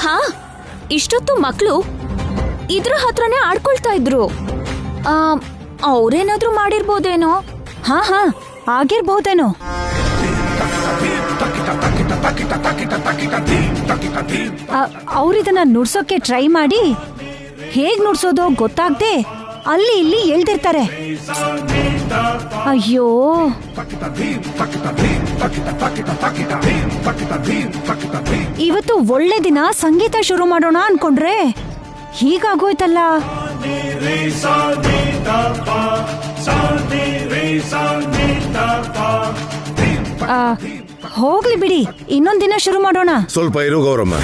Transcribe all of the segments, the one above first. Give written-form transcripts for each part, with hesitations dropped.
ಹಾ, ಇಷ್ಟೊತ್ತು ಮಕ್ಳು ಇದ್ರ ಹತ್ರನೇ ಆಡ್ಕೊಳ್ತಾ ಇದ್ರು. ಅವ್ರೇನಾದ್ರೂ ಮಾಡಿರ್ಬೋದೇನೋ. ಹಾ ಹಾ, ಆಗಿರ್ಬಹುದೇನೋ. ಅವ್ರಿದನ್ನ ನುಡ್ಸೋಕೆ ಟ್ರೈ ಮಾಡಿ ಹೇಗ್ ನುಡ್ಸೋದೋ ಗೊತ್ತಾಗ್ದೆ ಅಲ್ಲಿ ಇಲ್ಲಿ ಎಳ್ದಿರ್ತಾರೆ. ಅಯ್ಯೋ, ಇವತ್ತು ಒಳ್ಳೆ ದಿನ, ಸಂಗೀತ ಶುರು ಮಾಡೋಣ ಅನ್ಕೊಂಡ್ರೆ ಹೀಗಾಗೋಯ್ತಲ್ಲ. ಹೋಗ್ಲಿ ಬಿಡಿ, ಇನ್ನೊಂದ್ ದಿನ ಶುರು ಮಾಡೋಣ. ಸ್ವಲ್ಪ ಇರು ಗೌರಮ್ಮ.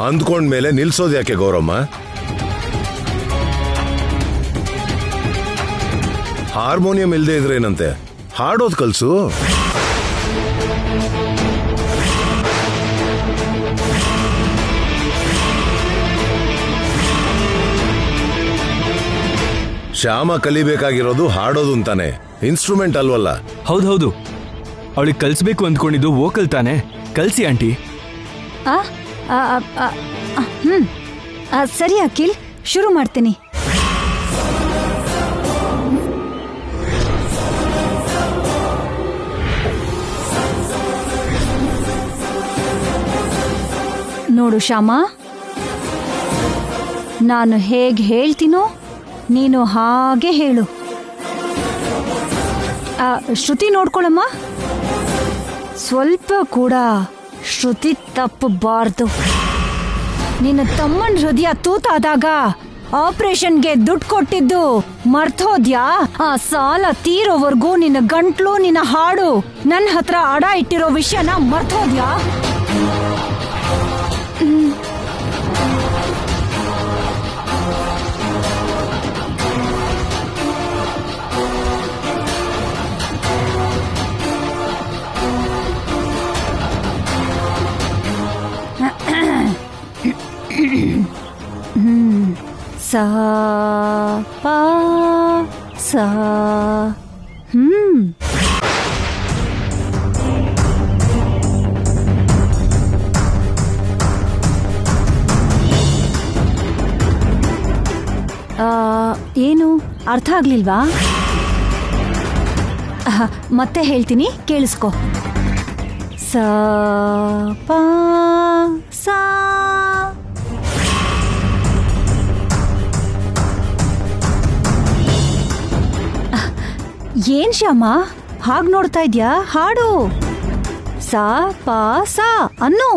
ಅಂದ್ಕೊಂಡ್ಮೇಲೆ ನಿಲ್ಸೋದ್ ಯಾಕೆ ಗೌರಮ್ಮ? ಹಾರ್ಮೋನಿಯಂ ಇಲ್ದೇ ಇದ್ರೇನಂತೆ, ಹಾಡೋದ್ ಕಲ್ಸು. ಶ್ಯಾಮ ಕಲಿಬೇಕಾಗಿರೋದು ಹಾಡೋದು ಅಂತಾನೆ, ಇನ್ಸ್ಟ್ರೂಮೆಂಟ್ ಅಲ್ವಲ್ಲ. ಹೌದೌದು, ಅವಳಿಗೆ ಕಲ್ಸ್ಬೇಕು ಅಂದ್ಕೊಂಡಿದ್ದು ವೋಕಲ್ ತಾನೆ. ಕಲ್ಸಿ ಆಂಟಿ. ಸರಿ ಅಖಿಲ್, ಶುರು ಮಾಡ್ತೀನಿ. ನೋಡು ಶ್ಯಾಮ, ನಾನು ಹೇಗೆ ಹೇಳ್ತೀನೋ ನೀನು ಹಾಗೆ ಹೇಳು. ಶ್ರುತಿ ನೋಡ್ಕೊಳಮ್ಮ, ಸ್ವಲ್ಪ ಕೂಡ ಶ್ರುತಿ ತಪ್ಪಬಾರ್ದು. ನಿನ್ನ ತಮ್ಮನ ಹೃದಯ ತೂತಾದಾಗ ಆಪರೇಷನ್ಗೆ ದುಡ್ಡು ಕೊಟ್ಟಿದ್ದು ಮರ್ತೋದ್ಯಾ? ಆ ಸಾಲ ತೀರೋವರೆಗೂ ನಿನ್ನ ಗಂಟ್ಲು, ನಿನ್ನ ಹಾಡು ನನ್ನ ಹತ್ರ ಅಡ ಇಟ್ಟಿರೋ ವಿಷಯನ ಮರ್ತೋದ್ಯಾ? सा पा सा ಏನು ಅರ್ಥ ಆಗ್ಲಿಲ್ವಾ? ಮತ್ತೆ ಹೇಳ್ತೀನಿ, ಕೇಳಿಸ್ಕೊ. ಸ ಪಾ ಸಾ. ಏನ್ ಶ್ಯಾಮ ಹಾಗ್ ನೋಡ್ತಾ ಇದ್ಯಾ? ಹಾಡು ಸಾ ಪಾ ಸಾ ಅನ್ನು.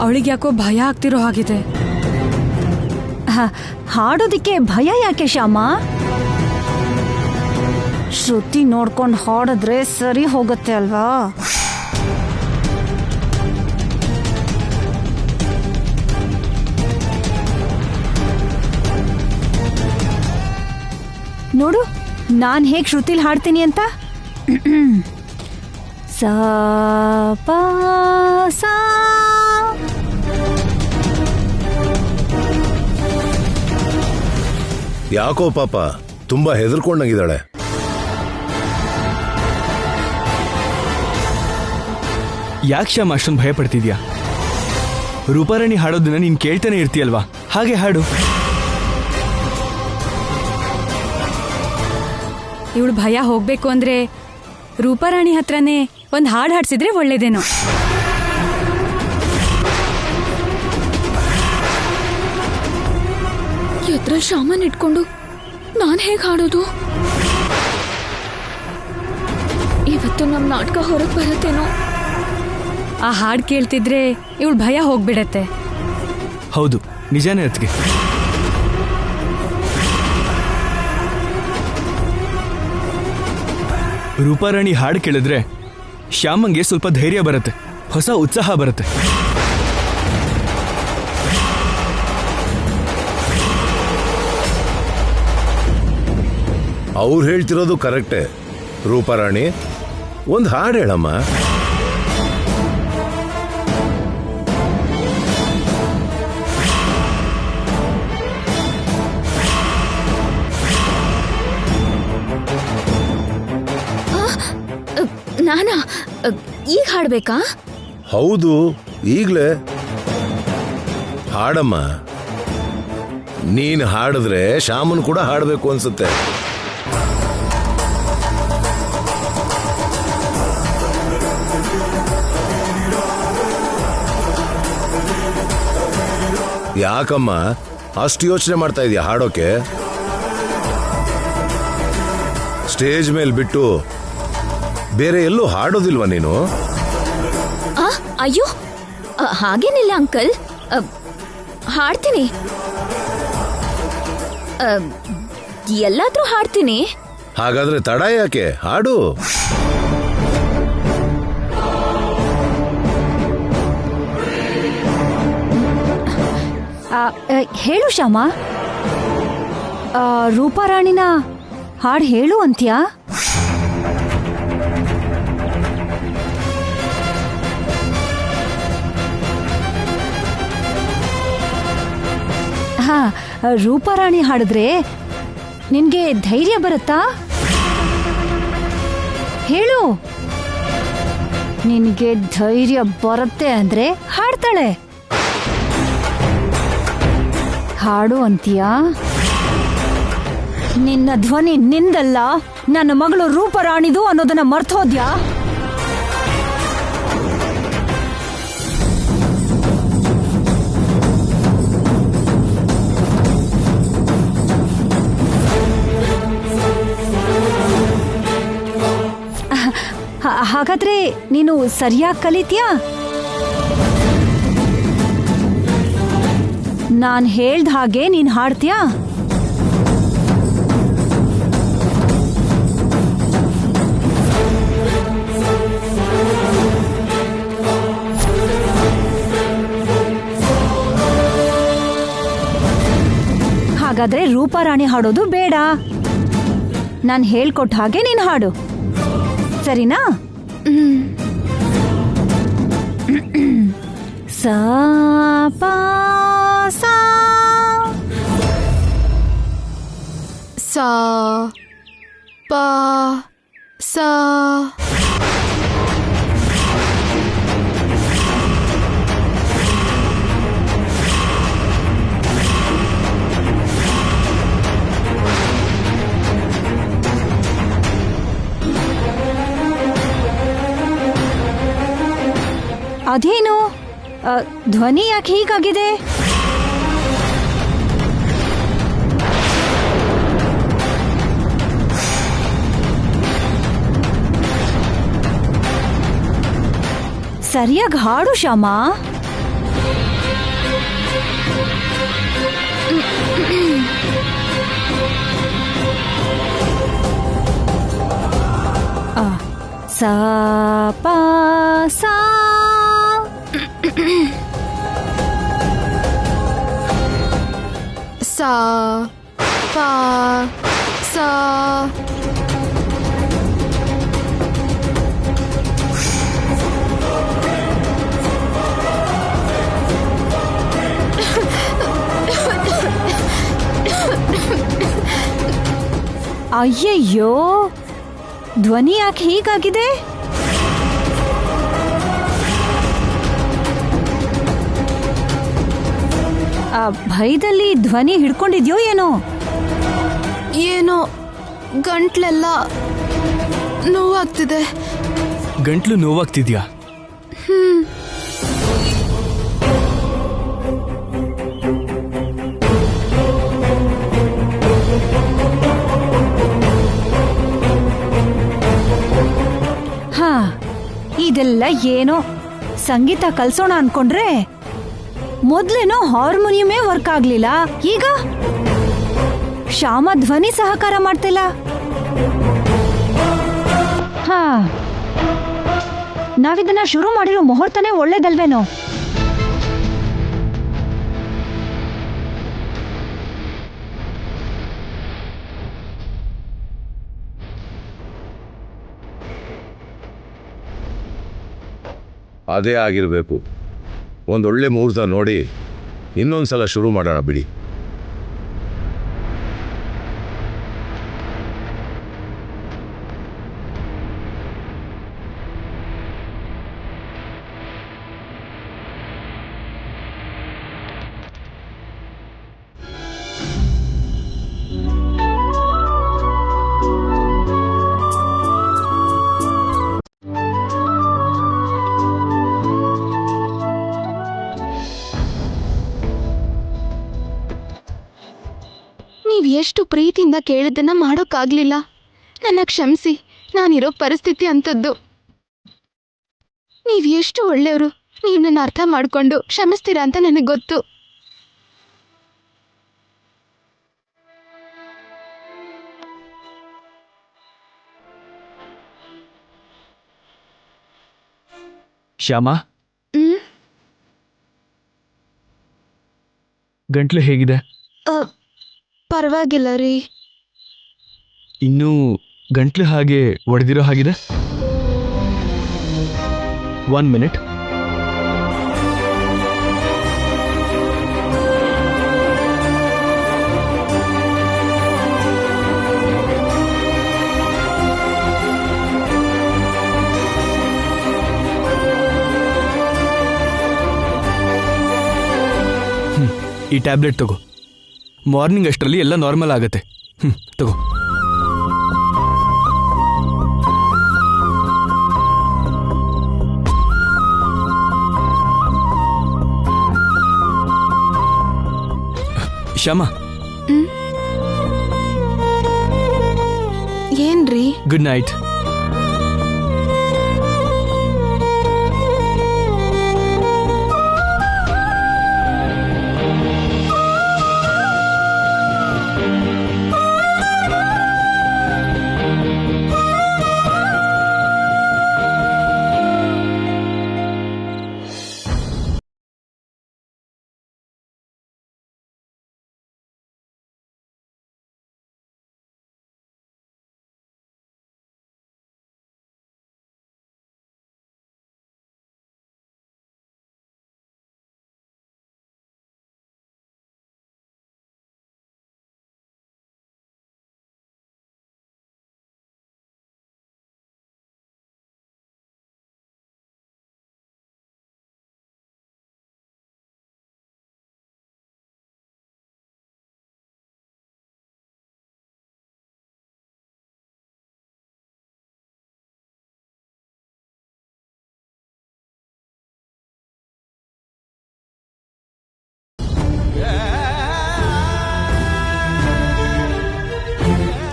ಅವಳಿಗೆ ಯಾಕೋ ಭಯ ಆಗ್ತಿರೋ ಹಾಗಿದೆ. ಹಾಡೋದಿಕ್ಕೆ ಭಯ ಯಾಕೆ ಶ್ಯಾಮ? ಶ್ರುತಿ ನೋಡ್ಕೊಂಡು ಹಾಡಿದ್ರೆ ಸರಿ ಹೋಗುತ್ತೆ ಅಲ್ವಾ? ನೋಡು ನಾನ್ ಹೇಗ್ ಶ್ರುತಿಲ್ ಹಾಡ್ತೀನಿ ಅಂತ. ಸಾ ಪಾ ಸಾ. ಯಾಕೋ ಪಾಪ ತುಂಬಾ ಹೆದರ್ಕೊಂಡಂಗಿದ್ದಾಳೆ. ಯಾಕೆ ಶ್ಯಾಮ ಅಷ್ಟೊಂದು ಭಯ ಪಡ್ತಿದ್ಯಾ? ರೂಪಾರಾಣಿ ಹಾಡೋದನ್ನ ನೀನ್ ಕೇಳ್ತಾನೆ ಇರ್ತೀಯಲ್ವಾ, ಹಾಗೆ ಹಾಡು. ಇವಳು ಭಯ ಹೋಗ್ಬೇಕು ಅಂದ್ರೆ ರೂಪಾರಾಣಿ ಹತ್ರನೇ ಒಂದ್ ಹಾಡು ಹಾಡ್ಸಿದ್ರೆ ಒಳ್ಳೇದೇನೋ. ಎದ್ರ ಶ್ಯಾಮನ್ ಇಟ್ಕೊಂಡು ನಾನ್ ಹೇಗ್ ಹಾಡೋದು? ಇವತ್ತು ನಮ್ ನಾಟಕ ಹೊರಗ್ ಬರತ್ತೇನೋ. ಆ ಹಾಡ್ ಕೇಳ್ತಿದ್ರೆ ಇವಳು ಭಯ ಹೋಗ್ಬಿಡತ್ತೆ. ಹೌದು, ನಿಜಾನೇ ಅತ್ಗೆ. ರೂಪಾರಾಣಿ ಹಾಡು ಕೇಳಿದ್ರೆ ಶ್ಯಾಮಂಗೆ ಸ್ವಲ್ಪ ಧೈರ್ಯ ಬರುತ್ತೆ, ಹೊಸ ಉತ್ಸಾಹ ಬರುತ್ತೆ. ಅವ್ರು ಹೇಳ್ತಿರೋದು ಕರೆಕ್ಟೇ. ರೂಪಾರಾಣಿ, ಒಂದು ಹಾಡು ಹೇಳಮ್ಮ. ನಾನಾ ಈಗ ಹಾಡ್ಬೇಕಾ? ಹೌದು, ಈಗ್ಲೇ ಹಾಡಮ್ಮ. ನೀನ್ ಹಾಡಿದ್ರೆ ಶ್ಯಾಮನ್ ಕೂಡ ಹಾಡಬೇಕು ಅನ್ಸುತ್ತೆ. ಯಾಕಮ್ಮ ಅಷ್ಟು ಯೋಚನೆ ಮಾಡ್ತಾ ಇದೀಯ ಹಾಡೋಕೆ? ಸ್ಟೇಜ್ ಮೇಲೆ ಬಿಟ್ಟು ಬೇರೆ ಎಲ್ಲೂ ಹಾಡೋದಿಲ್ವಾ ನೀನು? ಅಯ್ಯೋ, ಹಾಗೇನಿಲ್ಲ ಅಂಕಲ್. ಹಾಡ್ತೀನಿ, ಎಲ್ಲಾದ್ರೂ ಹಾಡ್ತೀನಿ. ಹಾಗಾದ್ರೆ ತಡ ಯಾಕೆ? ಹಾಡು. ಹೇಳು ಶ್ಯಾಮ, ರೂಪಾರಾಣಿನ ಹಾಡು ಹೇಳು ಅಂತ್ಯಾ? ಹಾ, ರೂಪಾರಾಣಿ ಹಾಡಿದ್ರೆ ನಿನ್ಗೆ ಧೈರ್ಯ ಬರುತ್ತಾ? ಹೇಳು. ನಿನ್ಗೆ ಧೈರ್ಯ ಬರುತ್ತೆ ಅಂದ್ರೆ ಹಾಡ್ತಾಳೆ. ಹಾಡು ಅಂತೀಯಾ? ನಿನ್ನ ಧ್ವನಿ ನಿಂದಲ್ಲ, ನನ್ನ ಮಗಳು ರೂಪರಾಣಿದು ಅನ್ನೋದನ್ನ ಮರ್ತೋದ್ಯಾ? ಹಾಗಾದ್ರೆ ನೀನು ಸರಿಯಾಗಿ ಕಲಿತ್ಯಾ? ನಾನ್ ಹೇಳ್ದ ಹಾಗೆ ನೀನ್ ಹಾಡ್ತೀಯಾ? ಹಾಗಾದ್ರೆ ರೂಪಾರಾಣಿ ಹಾಡೋದು ಬೇಡ. ನಾನ್ ಹೇಳ್ಕೊಟ್ಟ ಹಾಗೆ ನೀನ್ ಹಾಡು, ಸರಿನಾ? ಸಾ ಪಾ ಸಾ ಸಾ ಪಾ ಸಾ. ಅದೇನು ಧ್ವನಿ ಯಾಕೆ ಹೀಗಾಗಿದೆ? ಸರಿಯಾಗಿ ಹಾಡು ಶ್ಯಾಮ. ಸಾ ಪಾ ಸಾ. ಸಾ ಪಾ ಸಾ. ಅಯ್ಯಯ್ಯೋ, ಧ್ವನಿ ಯಾಕೆ ಹೀಗಾಗಿದೆ? ಆ ಭಯದಲ್ಲಿ ಧ್ವನಿ ಹಿಡ್ಕೊಂಡಿದ್ಯೋ ಏನೋ? ಏನೋ ಗಂಟ್ಲೆಲ್ಲ ನೋವಾಗ್ತಿದೆ. ಗಂಟ್ಲು ನೋವಾಗ್ತಿದ್ಯಾ? ಹಾ, ಇದೆಲ್ಲ ಏನೋ ಸಂಗೀತ ಕಲ್ಸೋಣ ಅನ್ಕೊಂಡ್ರೆ ಮೊದ್ಲೇನೋ ಹಾರ್ಮೋನಿಯಮೇ ವರ್ಕ್ ಆಗ್ಲಿಲ್ಲ, ಈಗ ಶ್ಯಾಮ ಧ್ವನಿ ಸಹಕಾರ ಮಾಡ್ತಿಲ್ಲ. ಹಾ, ನಾವಿದನ್ನ ಶುರು ಮಾಡಿರೋ ಮುಹೂರ್ತನೇ ಒಳ್ಳೇದಲ್ವೇನೋ? ಅದೇ ಆಗಿರಬೇಕು. ಒಂದೊಳ್ಳೆ ಮುಹೂರ್ತ ನೋಡಿ ಇನ್ನೊಂದ್ಸಲ ಶುರು ಮಾಡೋಣ ಬಿಡಿ. ನೀವು ಎಷ್ಟು ಪ್ರೀತಿಯಿಂದ ಕೇಳಿದ್ದನ್ನ ಮಾಡೋಕ್ಕಾಗ್ಲಿಲ್ಲ. ನನ್ನ ಕ್ಷಮಿಸಿ. ನಾನಿರೋ ಪರಿಸ್ಥಿತಿ ಅಂಥದ್ದು. ನೀವು ಎಷ್ಟು ಒಳ್ಳೆಯವರು. ನೀವು ನನ್ನ ಅರ್ಥ ಮಾಡ್ಕೊಂಡು ಕ್ಷಮಿಸ್ತೀರಾ ಅಂತ ನನಗೆ ಗೊತ್ತು. ಶ್ಯಾಮಾ, ಗಂಟ್ಲು ಹೇಗಿದೆ? ಪರವಾಗಿಲ್ಲ ರೀ. ಇನ್ನೂ ಗಂಟ್ಲು ಹಾಗೆ ಒಡೆದಿರೋ ಹಾಗಿದೆ. 1 ಮಿನಿಟ್. ಈ ಟ್ಯಾಬ್ಲೆಟ್ ತಗೋ. ಮಾರ್ನಿಂಗ್ ಅಷ್ಟರಲ್ಲಿ ಎಲ್ಲ ನಾರ್ಮಲ್ ಆಗುತ್ತೆ. ತಗೋ. ಶ್ಯಾಮಾ, ಏನ್ರಿ? Good night.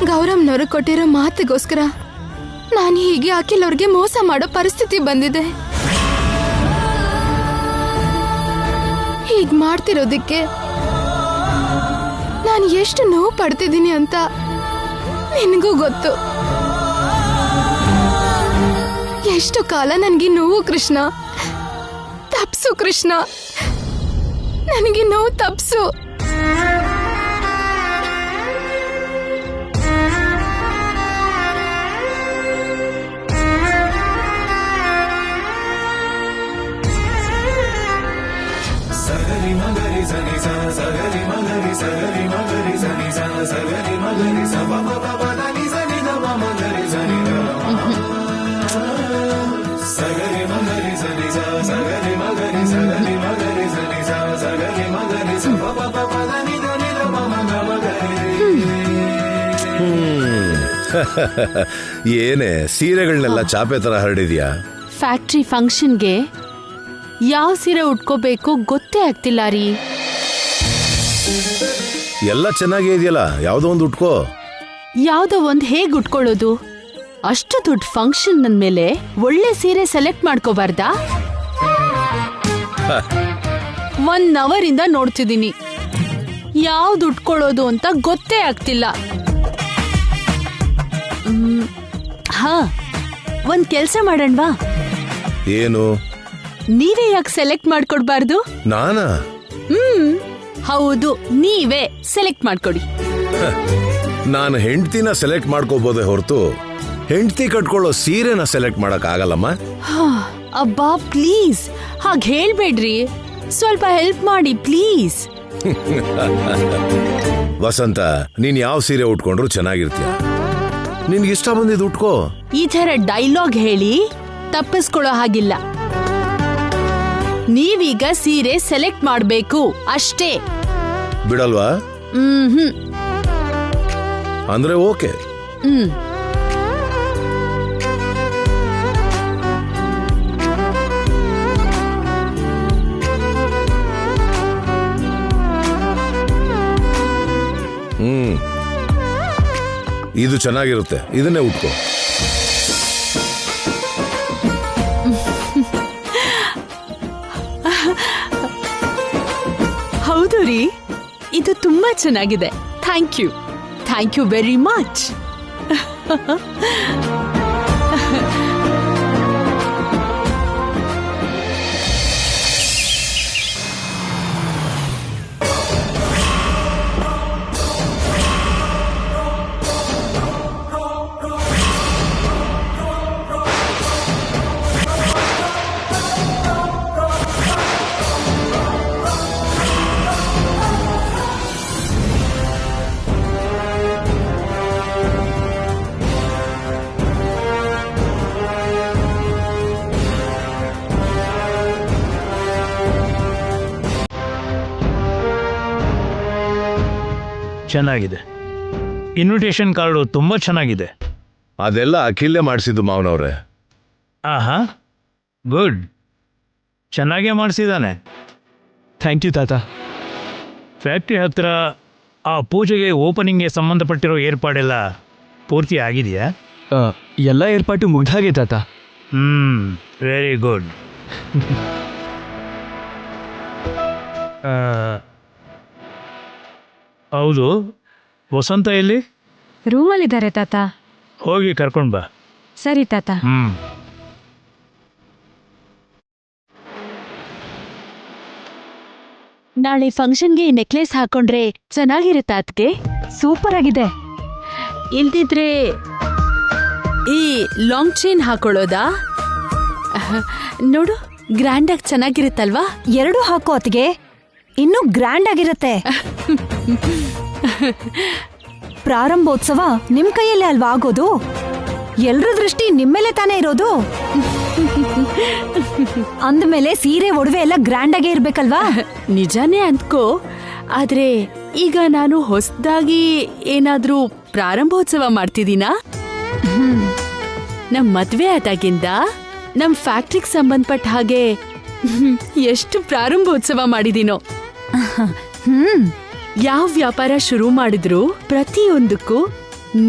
ಗೌರಮ್ನವರು ಕೊಟ್ಟಿರೋ ಮಾತಿಗೋಸ್ಕರ ನಾನು ಹೀಗೆ ಅಖಿಲ್ ಅವ್ರಿಗೆ ಮೋಸ ಮಾಡೋ ಪರಿಸ್ಥಿತಿ ಬಂದಿದೆ. ಹೀಗ್ ಮಾಡ್ತಿರೋದಕ್ಕೆ ನಾನು ಎಷ್ಟು ನೋವು ಪಡ್ತಿದ್ದೀನಿ ಅಂತ ನಿನಗೂ ಗೊತ್ತು. ಎಷ್ಟು ಕಾಲ ನನಗೆ ನೋವು ಕೃಷ್ಣ. ತಪ್ಸು ಕೃಷ್ಣ, ನನಗೆ ನೋವು ತಪ್ಸು. ಏನೇ ಸೀರೆಗಳನ್ನೆಲ್ಲ ಚಾಪೆ ತರ ಹರಡಿದ್ಯಾ? ಫ್ಯಾಕ್ಟ್ರಿ ಫಂಕ್ಷನ್ಗೆ ಯಾವ ಸೀರೆ ಉಟ್ಕೋಬೇಕು ಗೊತ್ತೇ ಆಗ್ತಿಲ್ಲ ರೀ. ಎಲ್ಲ ಚೆನ್ನಾಗೇ ಇದೆಯಲ್ಲ, ಯಾವ್ದೋ ಒಂದು ಉಟ್ಕೋ. ಯಾವ್ದೋ ಒಂದ್ ಹೇಗ್ ಉಟ್ಕೊಳ್ಳೋದು? ಅಷ್ಟು ದೊಡ್ಡ ಫಂಕ್ಷನ್ ಅಂದ್ಮೇಲೆ ಒಳ್ಳೆ ಸೀರೆ ಸೆಲೆಕ್ಟ್ ಮಾಡ್ಕೋಬಾರ್ದಾ? 1 ಅವರಿಂದ ನೋಡ್ತಿದ್ದೀನಿ, ಯಾವ್ದು ಉಟ್ಕೊಳ್ಳೋದು ಅಂತ ಗೊತ್ತೇ ಆಗ್ತಿಲ್ಲ. ಹಾ, ಒಂದ್ ಕೆಲ್ಸ ಮಾಡೋಣವಾ? ಏನು? ನೀವೇ ಯಾಕೆ ಸೆಲೆಕ್ಟ್ ಮಾಡ್ಕೊಡ್ಬಾರ್ದು? ನಾನಾ? ಹೌದು, ನೀವೇ ಸೆಲೆಕ್ಟ್ ಮಾಡ್ಕೊಡಿ. ನಾನು ಹೆಂಡ್ತಿನ ಸೆಲೆಕ್ಟ್ ಮಾಡ್ಕೋಬೋದೇ ಹೊರತು ಹೆಂಡ್ತಿ ಕಟ್ಕೊಳ್ಳೋ ಸೀರೆನ ಸೆಲೆಕ್ಟ್ ಮಾಡಕ್ ಆಗಲ್ಲಮ್ಮ. ಅಬ್ಬಾ ಪ್ಲೀಸ್ ಹಾಗೆ ಹೇಳ್ಬೇಡ್ರಿ, ಸ್ವಲ್ಪ ಹೆಲ್ಪ್ ಮಾಡಿ ಪ್ಲೀಸ್. ವಸಂತ, ನೀನ್ ಯಾವ ಸೀರೆ ಉಟ್ಕೊಂಡ್ರು ಚೆನ್ನಾಗಿರ್ತೀಯ. ನಿನ್ಗಿಷ್ಟ ಬಂದಿದ್ದು ಉಟ್ಕೋ. ಈ ತರ ಡೈಲಾಗ್ ಹೇಳಿ ತಪ್ಪಿಸ್ಕೊಳ್ಳೋ ಹಾಗಿಲ್ಲ. ನೀವೀಗ ಸೀರೆ ಸೆಲೆಕ್ಟ್ ಮಾಡ್ಬೇಕು ಅಷ್ಟೇ. ಬಿಡಲ್ವಾ? ಅಂದ್ರೆ ಓಕೆ. ಇದು ಚೆನ್ನಾಗಿರುತ್ತೆ, ಇದನ್ನೇ ಉಟ್ಕೋ. ಹೌದು ರೀ, ಇದು ತುಂಬಾ ಚೆನ್ನಾಗಿದೆ. Thank you very much. ಚೆನ್ನಾಗಿದೆ. ಇನ್ವಿಟೇಷನ್ ಕಾರ್ಡು ತುಂಬ ಚೆನ್ನಾಗಿದೆ. ಅದೆಲ್ಲ ಅಖಿಲೇ ಮಾಡಿಸಿದ್ದು ಮಾವನವ್ರೆ. ಆಹಾ, ಗುಡ್. ಚೆನ್ನಾಗೇ ಮಾಡಿಸಿದ್ದಾನೆ. ಥ್ಯಾಂಕ್ ಯು ತಾತ. ಫ್ಯಾಕ್ಟ್ರಿ ಹತ್ತಿರ ಆ ಪೂಜೆಗೆ ಓಪನಿಂಗ್ಗೆ ಸಂಬಂಧಪಟ್ಟಿರೋ ಏರ್ಪಾಡೆಲ್ಲ ಪೂರ್ತಿ ಆಗಿದೆಯಾ? ಎಲ್ಲ ಏರ್ಪಾಟು ಮುಗ್ದಾಗೆ ತಾತ. Very good. ಹೌದು, ವಸಂತ ಎಲ್ಲಿ? ರೂಮಲ್ಲಿದ್ದಾರೆ ತಾತ. ಹೋಗಿ ಕರ್ಕೊಂಡು ಬಾ. ಸರಿ ತಾತ. ನಾಳೆ ಫಂಕ್ಷನ್ಗೆ ಈ ನೆಕ್ಲೆಸ್ ಹಾಕೊಂಡ್ರೆ ಚೆನ್ನಾಗಿರುತ್ತೆ ಅದಕ್ಕೆ. ಸೂಪರ್ ಆಗಿದೆ. ಇಲ್ದಿದ್ರೆ ಈ ಲಾಂಗ್ ಚೈನ್ ಹಾಕೊಳ್ಳೋದಾ? ನೋಡು, ಗ್ರ್ಯಾಂಡ್ ಆಗಿ ಚೆನ್ನಾಗಿರುತ್ತಲ್ವಾ? 2 ಹಾಕೋ ಅತ್ತಿಗೆ, ಇನ್ನೂ ಗ್ರ್ಯಾಂಡ್ ಆಗಿರುತ್ತೆ. ಪ್ರಾರಂಭೋತ್ಸವ ನಿಮ್ ಕೈಯಲ್ಲೇ ಅಲ್ವಾ ಆಗೋದು? ಎಲ್ರ ದೃಷ್ಟಿ ನಿಮ್ಮೇಲೆ ತಾನೇ ಇರೋದು. ಅಂದ್ಮೇಲೆ ಸೀರೆ ಒಡವೆ ಎಲ್ಲ ಗ್ರ್ಯಾಂಡ್ ಆಗೇ ಇರ್ಬೇಕಲ್ವಾ? ನಿಜಾನೇ ಅಂದ್ಕೋ, ಆದ್ರೆ ಈಗ ನಾನು ಹೊಸದಾಗಿ ಏನಾದ್ರೂ ಪ್ರಾರಂಭೋತ್ಸವ ಮಾಡ್ತಿದ್ದೀನಾ? ನಮ್ ಮದ್ವೆ ಆದಾಗಿಂದ ನಮ್ ಫ್ಯಾಕ್ಟ್ರಿಗೆ ಸಂಬಂಧಪಟ್ಟ ಹಾಗೆ ಎಷ್ಟು ಪ್ರಾರಂಭೋತ್ಸವ ಮಾಡಿದೀನೋ. ಯಾವ ವ್ಯಾಪಾರ ಶುರು ಮಾಡಿದ್ರು ಪ್ರತಿಯೊಂದಕ್ಕೂ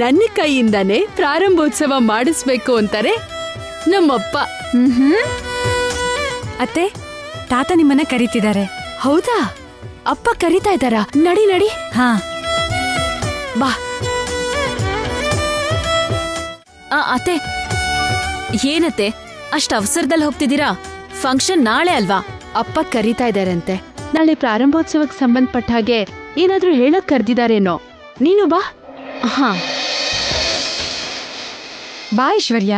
ನನ್ನ ಕೈಯಿಂದಾನೇ ಪ್ರಾರಂಭೋತ್ಸವ ಮಾಡಿಸ್ಬೇಕು ಅಂತಾರೆ ನಮ್ಮಪ್ಪ. ಅತ್ತೆ, ತಾತ ನಿಮ್ಮನ್ನ ಕರೀತಿದ್ದಾರೆ. ಹೌದಾ? ಅಪ್ಪ ಕರೀತಾ ಇದ್ದಾರಾ? ನಡಿ ನಡಿ. ಹಾ ಬಾ. ಅತ್ತೆ, ಏನತ್ತೆ ಅಷ್ಟ್ ಅವಸರದಲ್ಲಿ ಹೋಗ್ತಿದ್ದೀರಾ? ಫಂಕ್ಷನ್ ನಾಳೆ ಅಲ್ವಾ? ಅಪ್ಪ ಕರೀತಾ ಇದಾರಂತೆ. ನಾಳೆ ಪ್ರಾರಂಭೋತ್ಸವಕ್ಕೆ ಸಂಬಂಧಪಟ್ಟ ಹಾಗೆ ಏನಾದ್ರೂ ಹೇಳಕ್ ಕರ್ದಿದಾರೇನೋ. ನೀನು ಬಾ. ಹಾ, ಬಾ ಐಶ್ವರ್ಯ.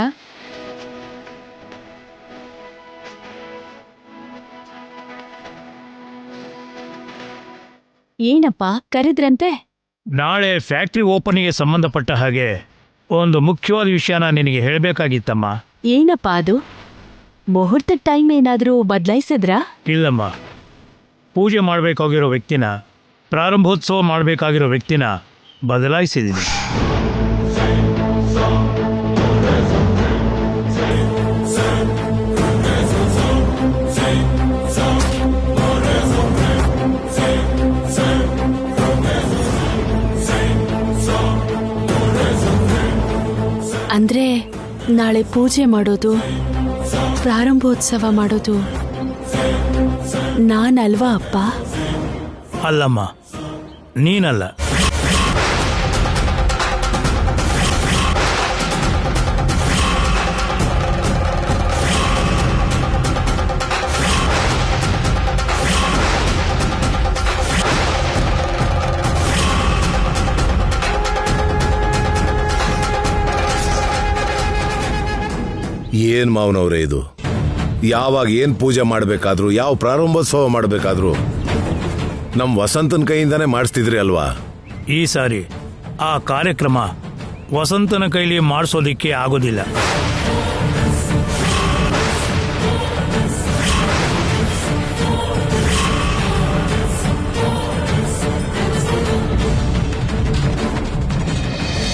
ಏನಪ್ಪ ಕರೆದ್ರಂತೆ? ನಾಳೆ ಫ್ಯಾಕ್ಟ್ರಿ ಓಪನಿಂಗ್ಗೆ ಸಂಬಂಧಪಟ್ಟ ಹಾಗೆ ಒಂದು ಮುಖ್ಯವಾದ ವಿಷಯನ ನಿನಗೆ ಹೇಳಬೇಕಾಗಿತ್ತಮ್ಮ. ಏನಪ್ಪ ಅದು? ಮುಹೂರ್ತ ಟೈಮ್ ಏನಾದ್ರೂ ಬದಲಾಯಿಸಿದ್ರಾ? ಇಲ್ಲಮ್ಮ, ಪೂಜೆ ಮಾಡಬೇಕಾಗಿರೋ ವ್ಯಕ್ತಿನ, ಪ್ರಾರಂಭೋತ್ಸವ ಮಾಡಬೇಕಾಗಿರೋ ವ್ಯಕ್ತಿನ ಬದಲಾಯಿಸಿದ್ದೀನಿ. ಅಂದ್ರೆ ನಾಳೆ ಪೂಜೆ ಮಾಡೋದು, ಪ್ರಾರಂಭೋತ್ಸವ ಮಾಡೋದು ನಾನಲ್ವಾ ಅಪ್ಪ? ಅಲ್ಲಮ್ಮ, ನೀನಲ್ಲ. ಏನ್ ಮಾವನವ್ರೆ ಇದು? ಯಾವಾಗ ಏನ್ ಪೂಜೆ ಮಾಡಬೇಕಾದ್ರೂ, ಯಾವ ಪ್ರಾರಂಭೋತ್ಸವ ಮಾಡಬೇಕಾದ್ರೂ ನಮ್ ವಸಂತನ ಕೈಯಿಂದಾನೇ ಮಾಡಿಸ್ತಿದ್ರಿ ಅಲ್ವಾ? ಈ ಸಾರಿ ಆ ಕಾರ್ಯಕ್ರಮ ವಸಂತನ ಕೈಲಿ ಮಾಡಿಸೋದಿಕ್ಕೆ ಆಗೋದಿಲ್ಲ.